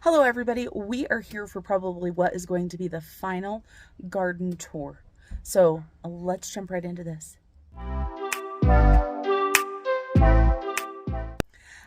Hello everybody, we are here for probably what is going to be the final garden tour. So let's jump right into this.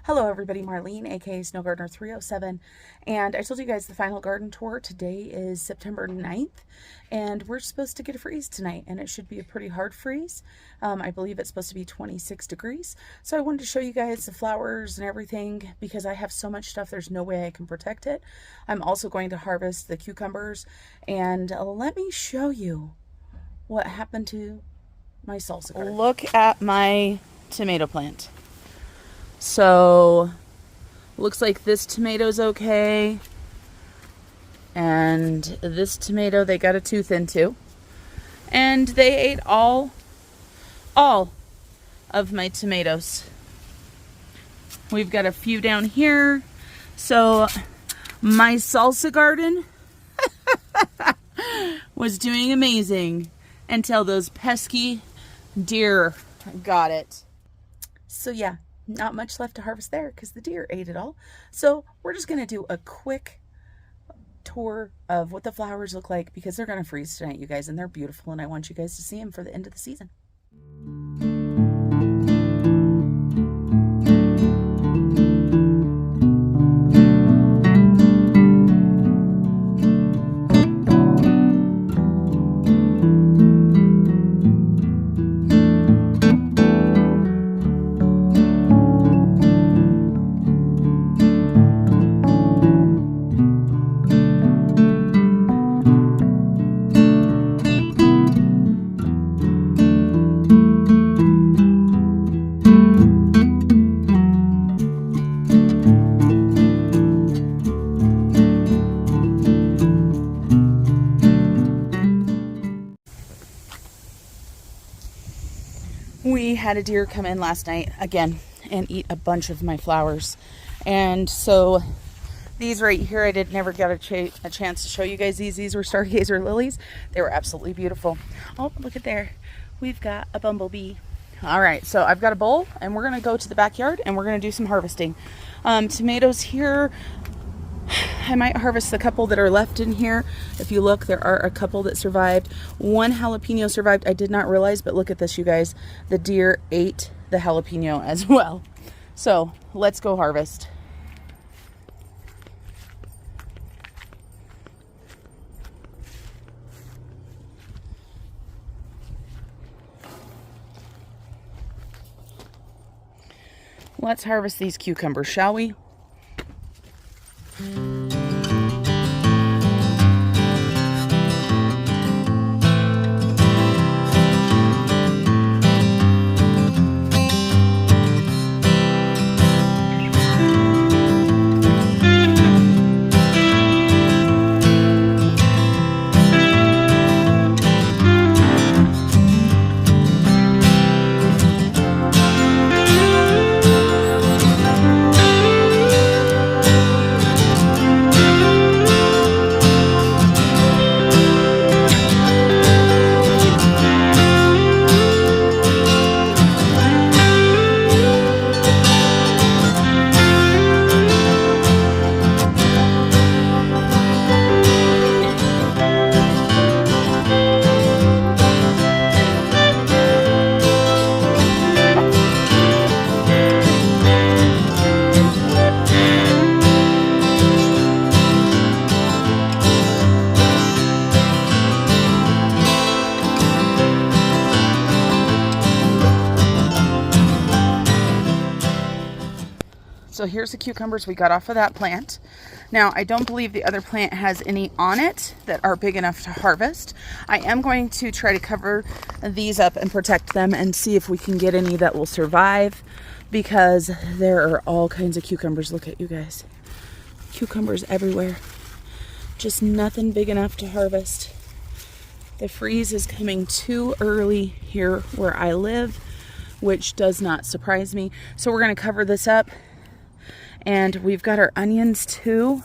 Hello everybody, Marlene, aka SnowGardener307, and I told you guys the final garden tour today is September 9th, and we're supposed to get a freeze tonight, and it should be a pretty hard freeze. I believe it's supposed to be 26 degrees, so I wanted to show you guys the flowers and everything because I have so much stuff, there's no way I can protect it. I'm also going to harvest the cucumbers, and let me show you what happened to my salsa garden. Look at my tomato plant. So looks like this tomato's okay, and this tomato they got a tooth into, and they ate all of my tomatoes. We've got a few down here. So my salsa garden was doing amazing until those pesky deer got it. So yeah, not much left to harvest there because the deer ate it all. So we're just going to do a quick tour of what the flowers look like because they're going to freeze tonight, you guys, and they're beautiful, and I want you guys to see them for the end of the season. We had a deer come in last night again and eat a bunch of my flowers, and so these right here, I never got a chance to show you guys these. These were stargazer lilies. They were absolutely beautiful. Oh, look at there, we've got a bumblebee. All right, so I've got a bowl, and we're gonna go to the backyard and we're gonna do some harvesting. Tomatoes here, I might harvest the couple that are left in here. If you look, there are a couple that survived. One jalapeno survived. I did not realize, but look at this, you guys. The deer ate the jalapeno as well. So let's go harvest. Let's harvest these cucumbers, shall we? So here's the cucumbers we got off of that plant. Now, I don't believe the other plant has any on it that are big enough to harvest. I am going to try to cover these up and protect them and see if we can get any that will survive, because there are all kinds of cucumbers. Look at you guys. Cucumbers everywhere. Just nothing big enough to harvest. The freeze is coming too early here where I live, which does not surprise me. So we're going to cover this up. And we've got our onions too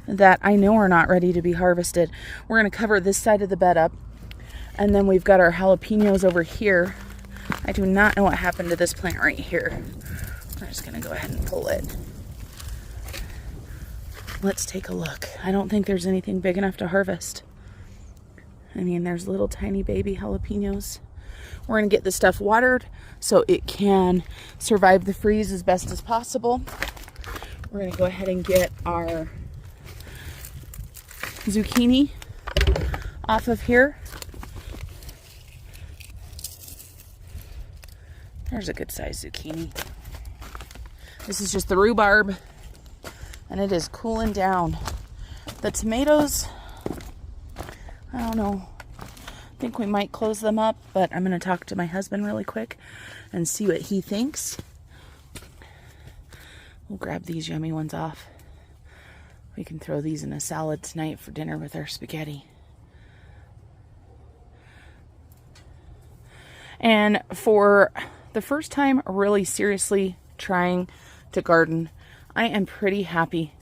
that I know are not ready to be harvested. We're going to cover this side of the bed up. And then we've got our jalapenos over here. I do not know what happened to this plant right here. We're just going to go ahead and pull it. Let's take a look. I don't think there's anything big enough to harvest. I mean, there's little tiny baby jalapenos. We're gonna get this stuff watered so it can survive the freeze as best as possible. We're gonna go ahead and get our zucchini off of here. There's a good size zucchini. This is just the rhubarb, and it is cooling down. The tomatoes, I don't know. I think we might close them up, but I'm going to talk to my husband really quick and see what he thinks. We'll grab these yummy ones off. We can throw these in a salad tonight for dinner with our spaghetti. And for the first time really seriously trying to garden, I am pretty happy.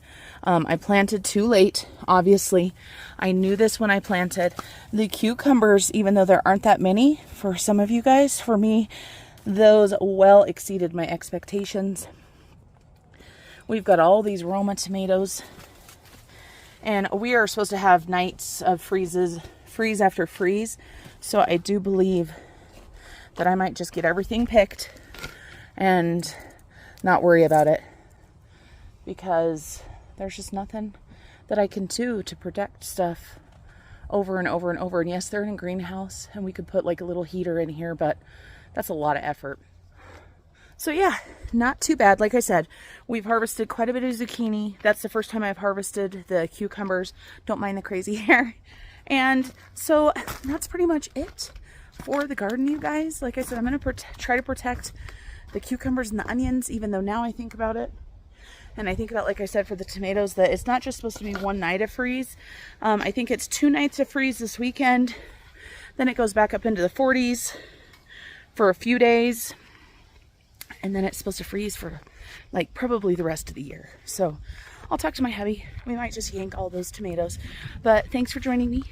I planted too late, obviously. I knew this when I planted. The cucumbers, even though there aren't that many for some of you guys, for me, those well exceeded my expectations. We've got all these Roma tomatoes, and we are supposed to have nights of freeze after freeze. So I do believe that I might just get everything picked and not worry about it, because there's just nothing that I can do to protect stuff over and over and over. And yes, they're in a greenhouse and we could put like a little heater in here, but that's a lot of effort. So yeah, not too bad. Like I said, we've harvested quite a bit of zucchini. That's the first time I've harvested the cucumbers. Don't mind the crazy hair. And so that's pretty much it for the garden, you guys. Like I said, I'm going to try to protect the cucumbers and the onions, even though now I think about it. And I think about, like I said, for the tomatoes, that it's not just supposed to be one night of freeze. I think it's 2 nights of freeze this weekend. Then it goes back up into the 40s for a few days. And then it's supposed to freeze for like probably the rest of the year. So I'll talk to my hubby. We might just yank all those tomatoes. But thanks for joining me.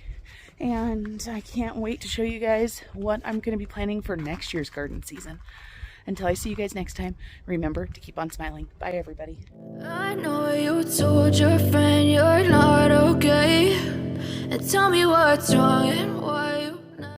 And I can't wait to show you guys what I'm going to be planning for next year's garden season. Until I see you guys next time, remember to keep on smiling. Bye, everybody. I know you told your friend you're not okay, and tell me what's wrong and why.